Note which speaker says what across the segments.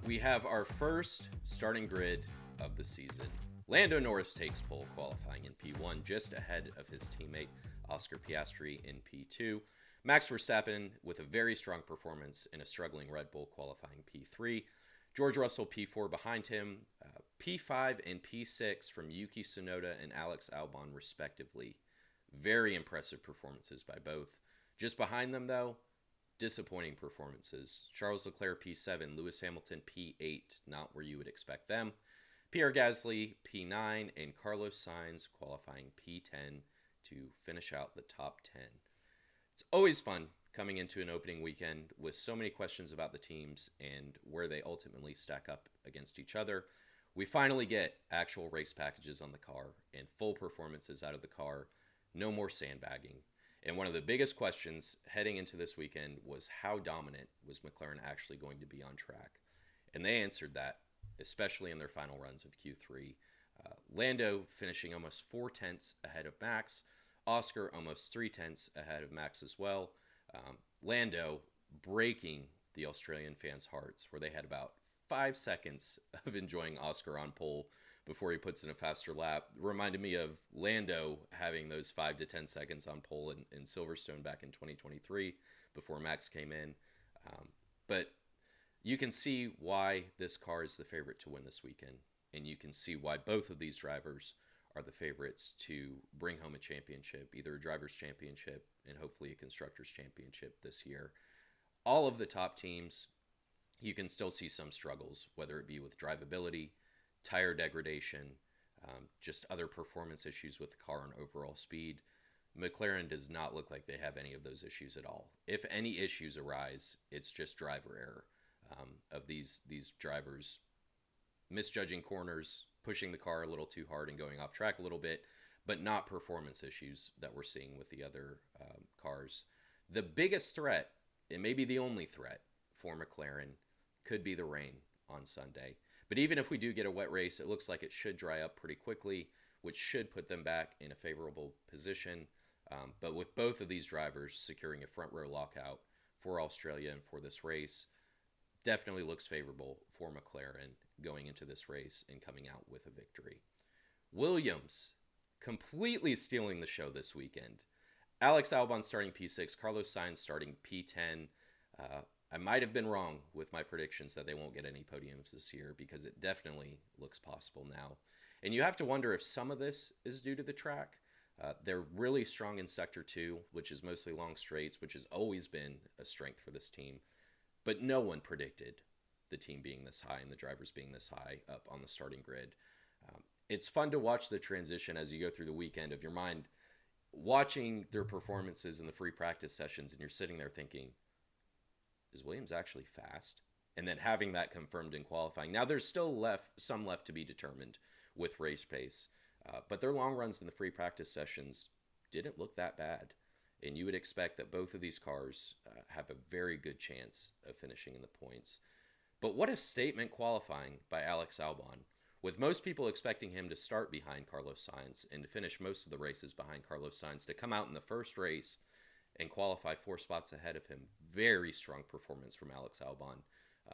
Speaker 1: We have our first starting grid of the season. Lando Norris takes pole qualifying in P1 just ahead of his teammate Oscar Piastri in P2. Max Verstappen with a very strong performance in a struggling Red Bull qualifying P3. George Russell P4 behind him. P5 and P6 from Yuki Tsunoda and Alex Albon respectively. Very impressive performances by both. Just behind them though, disappointing performances. Charles Leclerc P7, Lewis Hamilton P8, not where you would expect them. Pierre Gasly P9 and Carlos Sainz qualifying P10 to finish out the top 10. It's always fun coming into an opening weekend with so many questions about the teams and where they ultimately stack up against each other. We finally get actual race packages on the car and full performances out of the car. No more sandbagging. And one of the biggest questions heading into this weekend was how dominant was McLaren actually going to be on track? And they answered that, especially in their final runs of Q3. Lando finishing almost 4/10 ahead of Max. Oscar almost 3/10 ahead of Max as well. Lando breaking the Australian fans' hearts, where they had about 5 seconds of enjoying Oscar on pole before he puts in a faster lap. Reminded me of Lando having those 5 to 10 seconds on pole in Silverstone back in 2023 before Max came in. But you can see why this car is the favorite to win this weekend, and you can see why both of these drivers are the favorites to bring home a championship, either a driver's championship and hopefully a constructor's championship this year. All of the top teams, you can still see some struggles, whether it be with drivability, tire degradation, just other performance issues with the car and overall speed. McLaren does not look like they have any of those issues at all. If any issues arise, it's just driver error of these drivers misjudging corners, pushing the car a little too hard and going off track a little bit, but not performance issues that we're seeing with the other cars. The biggest threat, and maybe the only threat for McLaren, could be the rain on Sunday. But even if we do get a wet race, it looks like it should dry up pretty quickly, which should put them back in a favorable position. But with both of these drivers securing a front row lockout for Australia and for this race, definitely looks favorable for McLaren going into this race and coming out with a victory. Williams completely stealing the show this weekend. Alex Albon starting P6, Carlos Sainz starting P10. I might have been wrong with my predictions that they won't get any podiums this year, because it definitely looks possible now. And you have to wonder if some of this is due to the track. They're really strong in Sector 2, which is mostly long straights, which has always been a strength for this team. But no one predicted the team being this high and the drivers being this high up on the starting grid. It's fun to watch the transition as you go through the weekend of your mind, watching their performances in the free practice sessions, and you're sitting there thinking, is Williams actually fast? And then having that confirmed in qualifying. Now there's still some left to be determined with race pace, but their long runs in the free practice sessions didn't look that bad. And you would expect that both of these cars have a very good chance of finishing in the points. But what a statement qualifying by Alex Albon, with most people expecting him to start behind Carlos Sainz and to finish most of the races behind Carlos Sainz, to come out in the first race and qualify 4 spots ahead of him. Very strong performance from Alex Albon,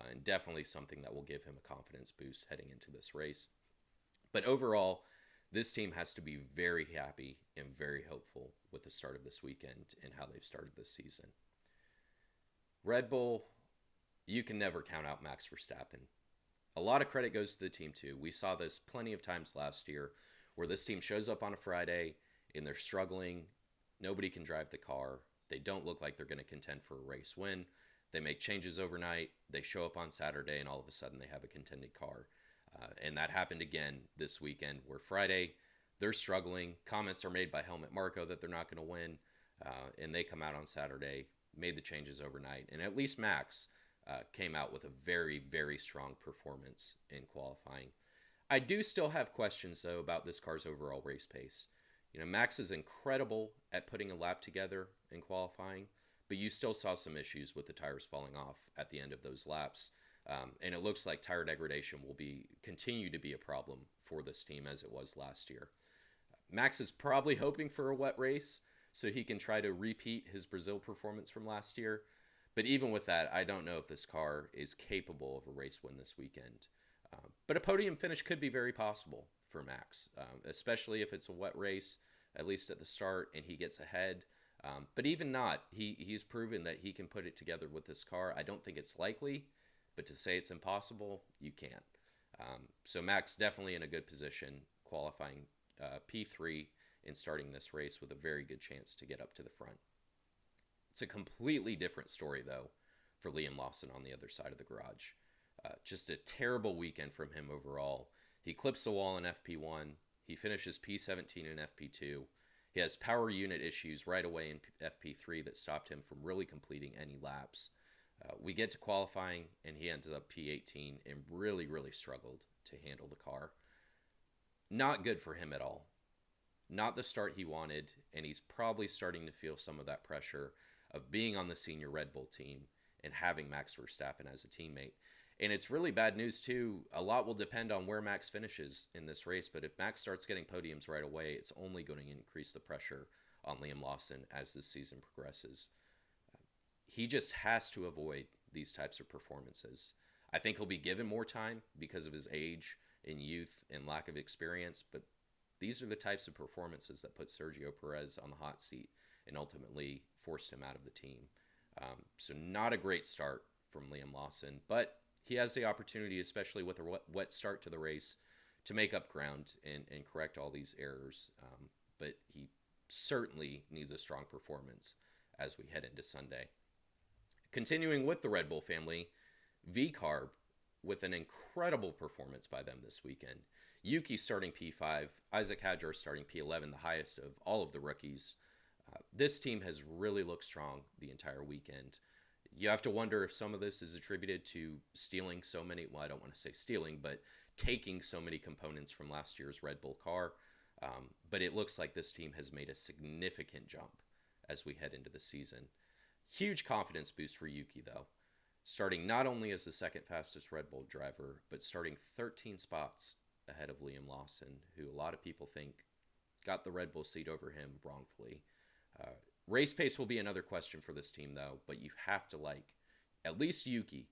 Speaker 1: and definitely something that will give him a confidence boost heading into this race. But overall, this team has to be very happy and very hopeful with the start of this weekend and how they've started this season. Red Bull, you can never count out Max Verstappen. A lot of credit goes to the team too. We saw this plenty of times last year where this team shows up on a Friday and they're struggling. Nobody can drive the car. They don't look like they're going to contend for a race win. They make changes overnight. They show up on Saturday and all of a sudden they have a contending car. And that happened again this weekend, where Friday they're struggling. Comments are made by Helmut Marko that they're not going to win. And they come out on Saturday, made the changes overnight. And at least Max came out with a very, very strong performance in qualifying. I do still have questions, though, about this car's overall race pace. You know, Max is incredible at putting a lap together in qualifying, but you still saw some issues with the tires falling off at the end of those laps. And it looks like tire degradation will continue to be a problem for this team as it was last year. Max is probably hoping for a wet race so he can try to repeat his Brazil performance from last year. But even with that, I don't know if this car is capable of a race win this weekend. But a podium finish could be very possible for Max, especially if it's a wet race, at least at the start, and he gets ahead. But even not, he's proven that he can put it together with this car. I don't think it's likely, but to say it's impossible, you can't. So Max definitely in a good position, qualifying P3 in starting this race with a very good chance to get up to the front. It's a completely different story, though, for Liam Lawson on the other side of the garage. Just a terrible weekend from him overall. He clips the wall in FP1. He finishes P17 in FP2. He has power unit issues right away in FP3 that stopped him from really completing any laps. We get to qualifying, and he ends up P18 and really, really struggled to handle the car. Not good for him at all. Not the start he wanted, and he's probably starting to feel some of that pressure of being on the senior Red Bull team and having Max Verstappen as a teammate. And it's really bad news, too. A lot will depend on where Max finishes in this race, but if Max starts getting podiums right away, it's only going to increase the pressure on Liam Lawson as this season progresses. He just has to avoid these types of performances. I think he'll be given more time because of his age and youth and lack of experience, but these are the types of performances that put Sergio Perez on the hot seat and ultimately forced him out of the team. So not a great start from Liam Lawson, but he has the opportunity, especially with a wet start to the race, to make up ground and correct all these errors. But he certainly needs a strong performance as we head into Sunday. Continuing with the Red Bull family, V-Carb with an incredible performance by them this weekend. Yuki starting P5, Isaac Hadjar starting P11, the highest of all of the rookies. This team has really looked strong the entire weekend. You have to wonder if some of this is attributed to stealing so many, well, I don't want to say stealing, but taking so many components from last year's Red Bull car. But it looks like this team has made a significant jump as we head into the season. Huge confidence boost for Yuki, though. Starting not only as the second fastest Red Bull driver, but starting 13 spots ahead of Liam Lawson, who a lot of people think got the Red Bull seat over him wrongfully. Race pace will be another question for this team, though, but you have to like at least Yuki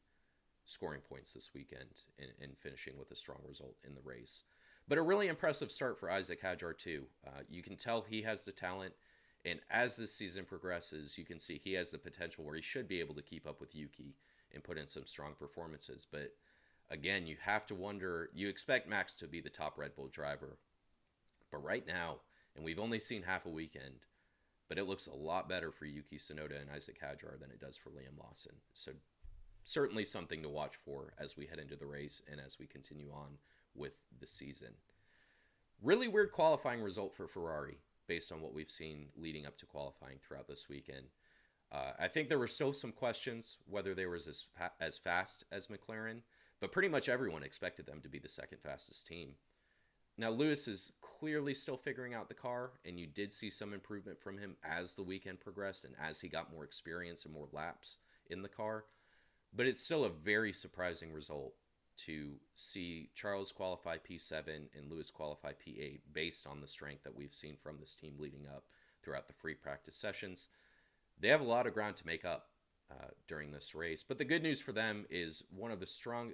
Speaker 1: scoring points this weekend and finishing with a strong result in the race. But a really impressive start for Isaac Hadjar, too. You can tell he has the talent, and as this season progresses, you can see he has the potential where he should be able to keep up with Yuki and put in some strong performances. But again, you have to wonder, you expect Max to be the top Red Bull driver. But right now, and we've only seen half a weekend, but it looks a lot better for Yuki Tsunoda and Isaac Hadjar than it does for Liam Lawson. So certainly something to watch for as we head into the race and as we continue on with the season. Really weird qualifying result for Ferrari based on what we've seen leading up to qualifying throughout this weekend. I think there were still some questions whether they were as fast as McLaren, but pretty much everyone expected them to be the second fastest team. Now, Lewis is clearly still figuring out the car, and you did see some improvement from him as the weekend progressed and as he got more experience and more laps in the car. But it's still a very surprising result to see Charles qualify P7 and Lewis qualify P8 based on the strength that we've seen from this team leading up throughout the free practice sessions. They have a lot of ground to make up during this race, but the good news for them is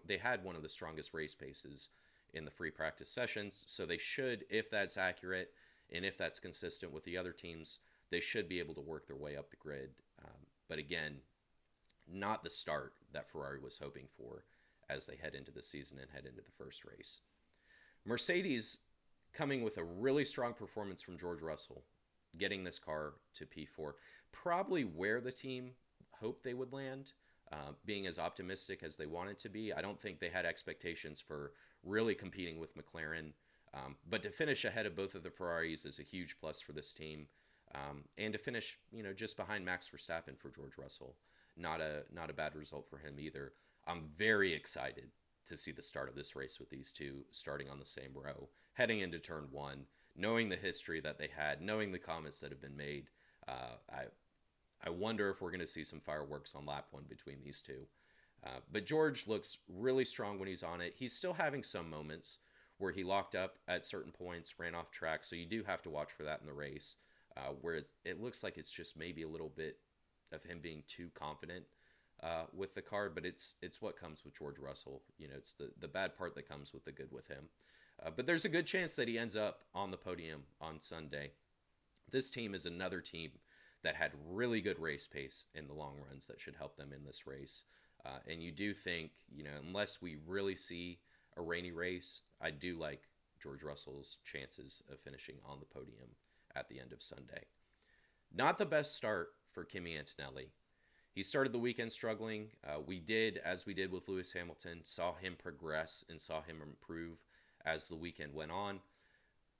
Speaker 1: they had one of the strongest race paces in the free practice sessions, so they should, if that's accurate and if that's consistent with the other teams, they should be able to work their way up the grid. But again, not the start that Ferrari was hoping for as they head into the season and head into the first race. Mercedes coming with a really strong performance from George Russell, getting this car to P4, probably where the team hoped they would land, being as optimistic as they wanted to be. I don't think they had expectations for really competing with McLaren, but to finish ahead of both of the Ferraris is a huge plus for this team, and to finish, just behind Max Verstappen for George Russell, not a bad result for him either. I'm very excited to see the start of this race with these two starting on the same row, heading into turn one, knowing the history that they had, knowing the comments that have been made. I wonder if we're going to see some fireworks on lap one between these two. But George looks really strong when he's on it. He's still having some moments where he locked up at certain points, ran off track, so you do have to watch for that in the race, where it looks like it's just maybe a little bit of him being too confident with the car, but it's what comes with George Russell. It's the bad part that comes with the good with him. But there's a good chance that he ends up on the podium on Sunday. This team is another team that had really good race pace in the long runs that should help them in this race. And you do think, unless we really see a rainy race, I do like George Russell's chances of finishing on the podium at the end of Sunday. Not the best start for Kimi Antonelli. He started the weekend struggling. We did, as we did with Lewis Hamilton, saw him progress and saw him improve as the weekend went on.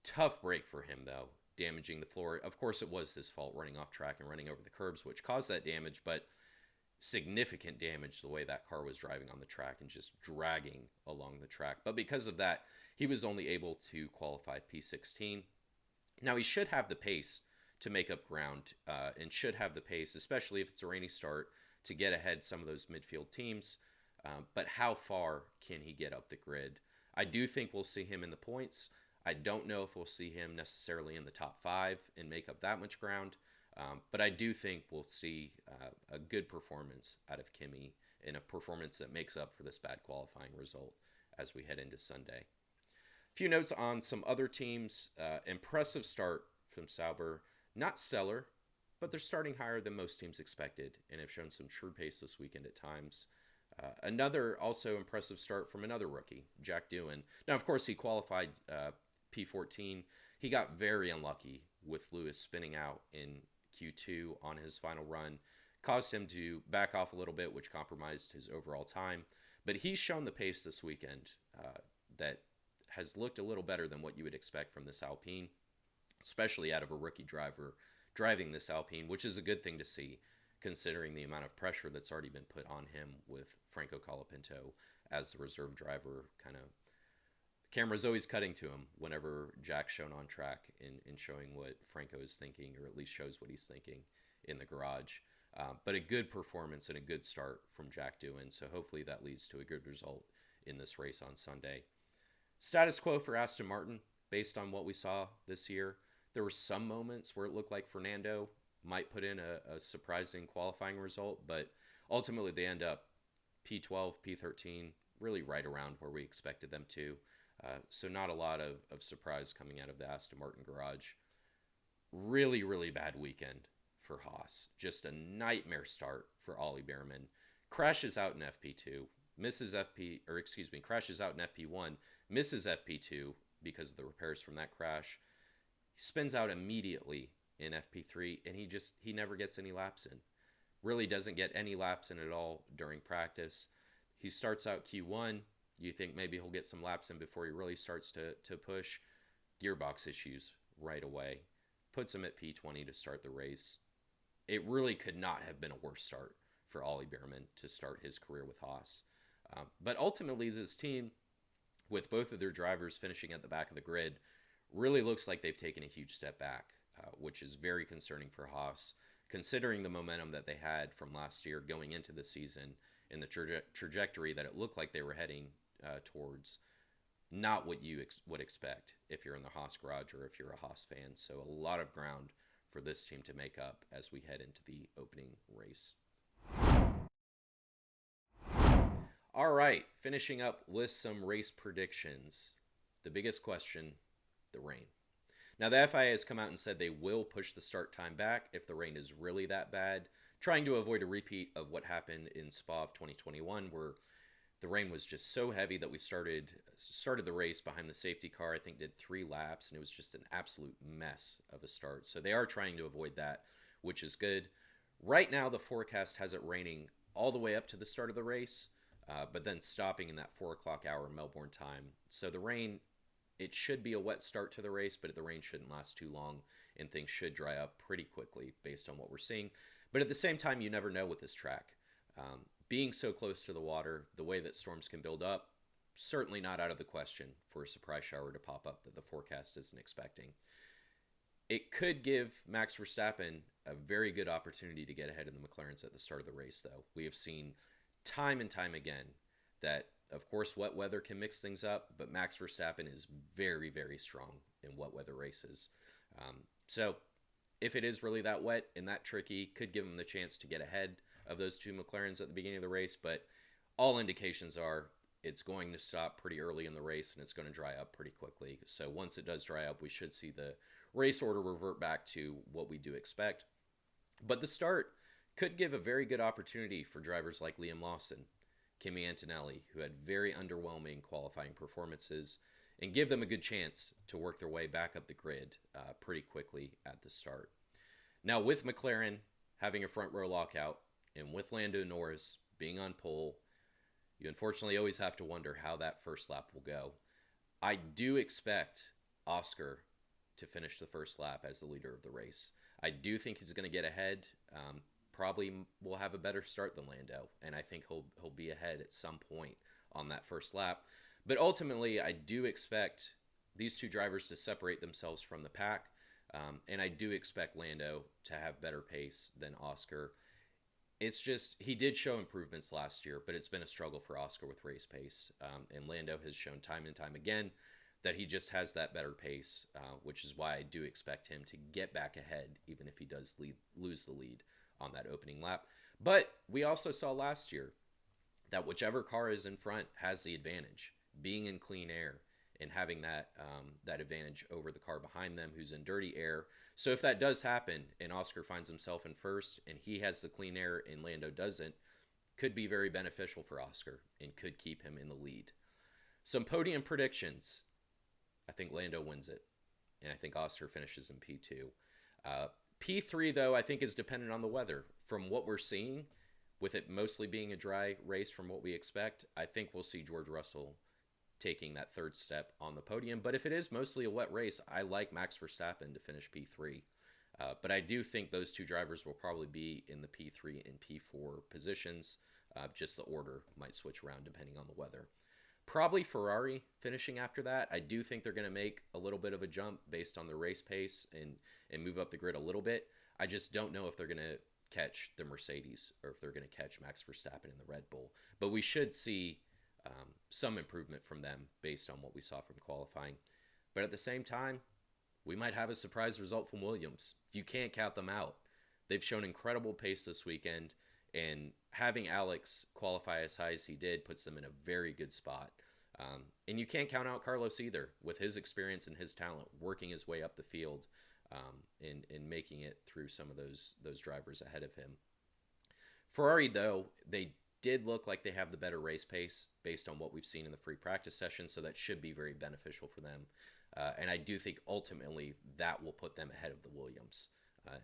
Speaker 1: Tough break for him, though, damaging the floor. Of course, it was his fault running off track and running over the curbs, which caused that damage, but significant damage the way that car was driving on the track and just dragging along the track. But because of that, he was only able to qualify P16. Now, he should have the pace to make up ground and should have the pace, especially if it's a rainy start, to get ahead some of those midfield teams. But how far can he get up the grid? I do think we'll see him in the points. I don't know if we'll see him necessarily in the top 5 and make up that much ground. But I do think we'll see a good performance out of Kimi, in a performance that makes up for this bad qualifying result as we head into Sunday. A few notes on some other teams. Impressive start from Sauber. Not stellar, but they're starting higher than most teams expected and have shown some true pace this weekend at times. Another also impressive start from another rookie, Jack Doohan. Now, of course, he qualified P14. He got very unlucky with Lewis spinning out in Q2 on his final run. Caused him to back off a little bit, which compromised his overall time. But he's shown the pace this weekend that has looked a little better than what you would expect from this Alpine, especially out of a rookie driver driving this Alpine, which is a good thing to see, considering the amount of pressure that's already been put on him with Franco Colapinto as the reserve driver. Camera's always cutting to him whenever Jack's shown on track in showing what Franco is thinking, or at least shows what he's thinking in the garage. But a good performance and a good start from Jack Doohan, so hopefully that leads to a good result in this race on Sunday. Status quo for Aston Martin, based on what we saw this year. There were some moments where it looked like Fernando might put in a surprising qualifying result, but ultimately they end up P12, P13, really right around where we expected them to. So not a lot of surprise coming out of the Aston Martin garage. Really, really bad weekend for Haas. Just a nightmare start for Ollie Behrman. Crashes out in FP2, crashes out in FP1, misses FP2 because of the repairs from that crash. He spins out immediately in FP3, and he never gets any laps in. Really doesn't get any laps in at all during practice. He starts out Q1. You think maybe he'll get some laps in before he really starts to push. Gearbox issues right away. Puts him at P20 to start the race. It really could not have been a worse start for Ollie Behrman to start his career with Haas. But ultimately, this team, with both of their drivers finishing at the back of the grid, really looks like they've taken a huge step back, which is very concerning for Haas, considering the momentum that they had from last year going into the season and the trajectory that it looked like they were heading towards. Not what you would expect if you're in the Haas garage or if you're a Haas fan. So a lot of ground for this team to make up as we head into the opening race. All right, finishing up with some race predictions. The biggest question, the rain. Now, the FIA has come out and said they will push the start time back if the rain is really that bad, trying to avoid a repeat of what happened in Spa of 2021, where the rain was just so heavy that we started the race behind the safety car. I think did 3 laps, and it was just an absolute mess of a start. So they are trying to avoid that, which is good. Right now, the forecast has it raining all the way up to the start of the race, but then stopping in that 4 o'clock hour Melbourne time. So the rain, it should be a wet start to the race, but the rain shouldn't last too long, and things should dry up pretty quickly based on what we're seeing. But at the same time, you never know with this track. Being so close to the water, the way that storms can build up, certainly not out of the question for a surprise shower to pop up that the forecast isn't expecting. It could give Max Verstappen a very good opportunity to get ahead of the McLarens at the start of the race, though. We have seen time and time again that, of course, wet weather can mix things up, but Max Verstappen is very, very strong in wet weather races. So if it is really that wet and that tricky, could give him the chance to get ahead of those two McLarens at the beginning of the race, but all indications are it's going to stop pretty early in the race and it's going to dry up pretty quickly. So once it does dry up, we should see the race order revert back to what we do expect. But the start could give a very good opportunity for drivers like Liam Lawson, Kimi Antonelli, who had very underwhelming qualifying performances, and give them a good chance to work their way back up the grid pretty quickly at the start. Now, with McLaren having a front row lockout and with Lando Norris being on pole, you unfortunately always have to wonder how that first lap will go. I do expect Oscar to finish the first lap as the leader of the race. I do think he's going to get ahead. Probably will have a better start than Lando, and I think he'll be ahead at some point on that first lap. But ultimately, I do expect these two drivers to separate themselves from the pack, and I do expect Lando to have better pace than Oscar. It's just, he did show improvements last year, but it's been a struggle for Oscar with race pace, and Lando has shown time and time again that he just has that better pace, which is why I do expect him to get back ahead, even if he does lose the lead on that opening lap. But we also saw last year that whichever car is in front has the advantage, being in clean air and having that advantage over the car behind them who's in dirty air. So if that does happen and Oscar finds himself in first and he has the clean air and Lando doesn't, could be very beneficial for Oscar and could keep him in the lead. Some podium predictions. I think Lando wins it, and I think Oscar finishes in P2. P3, though, I think is dependent on the weather. From what we're seeing, with it mostly being a dry race from what we expect, I think we'll see George Russell taking that third step on the podium. But if it is mostly a wet race, I like Max Verstappen to finish P3. But I do think those two drivers will probably be in the P3 and P4 positions. Just the order might switch around depending on the weather. Probably Ferrari finishing after that. I do think they're going to make a little bit of a jump based on the race pace and move up the grid a little bit. I just don't know if they're going to catch the Mercedes or if they're going to catch Max Verstappen in the Red Bull. But we should see some improvement from them based on what we saw from qualifying. But at the same time, we might have a surprise result from Williams. You can't count them out. They've shown incredible pace this weekend, and having Alex qualify as high as he did puts them in a very good spot. And you can't count out Carlos either, with his experience and his talent, working his way up the field and making it through some of those drivers ahead of him. Ferrari, though, they did look like they have the better race pace based on what we've seen in the free practice session, so that should be very beneficial for them. And I do think ultimately that will put them ahead of the Williams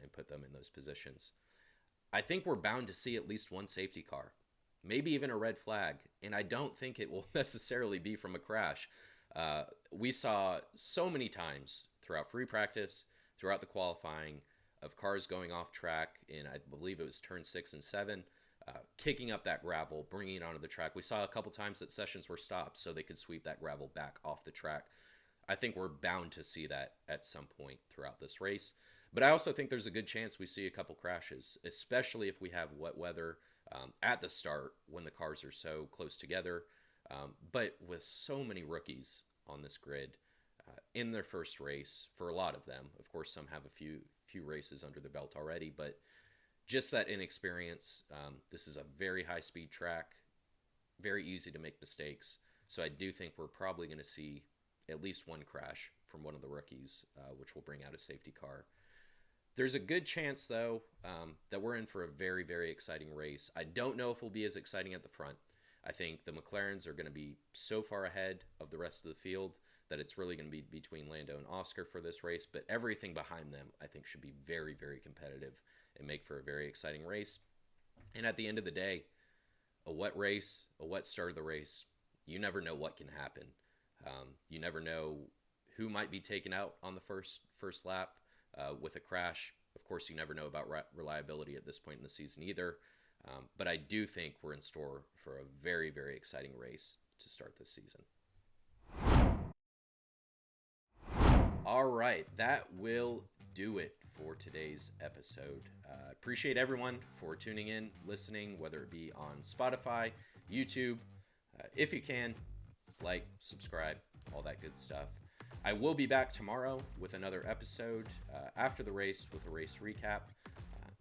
Speaker 1: and put them in those positions. I think we're bound to see at least one safety car, maybe even a red flag, and I don't think it will necessarily be from a crash. We saw so many times throughout free practice, throughout the qualifying, of cars going off track in, I believe it was turn 6 and 7, kicking up that gravel, bringing it onto the track. We saw a couple times that sessions were stopped so they could sweep that gravel back off the track. I think we're bound to see that at some point throughout this race. But I also think there's a good chance we see a couple crashes, especially if we have wet weather at the start when the cars are so close together. But with so many rookies on this grid in their first race, for a lot of them, of course, some have a few races under their belt already, but just that inexperience. This is a very high-speed track, very easy to make mistakes. So I do think we're probably going to see at least one crash from one of the rookies, which will bring out a safety car. There's a good chance, though, that we're in for a very, very exciting race. I don't know if it'll be as exciting at the front. I think the McLarens are going to be so far ahead of the rest of the field that it's really going to be between Lando and Oscar for this race. But everything behind them, I think, should be very, very competitive and make for a very exciting race. And at the end of the day, a wet race, a wet start of the race, you never know what can happen. You never know who might be taken out on the first lap with a crash. Of course, you never know about reliability at this point in the season either. But I do think we're in store for a very, very exciting race to start this season. All right, that will do it for today's episode. Appreciate everyone for tuning in, listening, whether it be on Spotify, YouTube. If you can, like, subscribe, all that good stuff. I will be back tomorrow with another episode after the race with a race recap.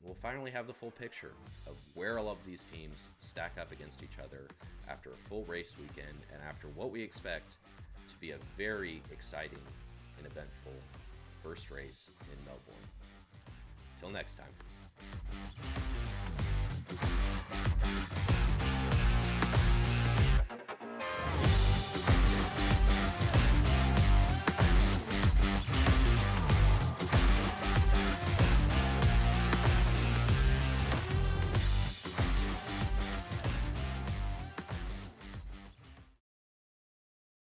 Speaker 1: we'll finally have the full picture of where all of these teams stack up against each other after a full race weekend and after what we expect to be a very exciting and eventful first race in Melbourne. Till next time.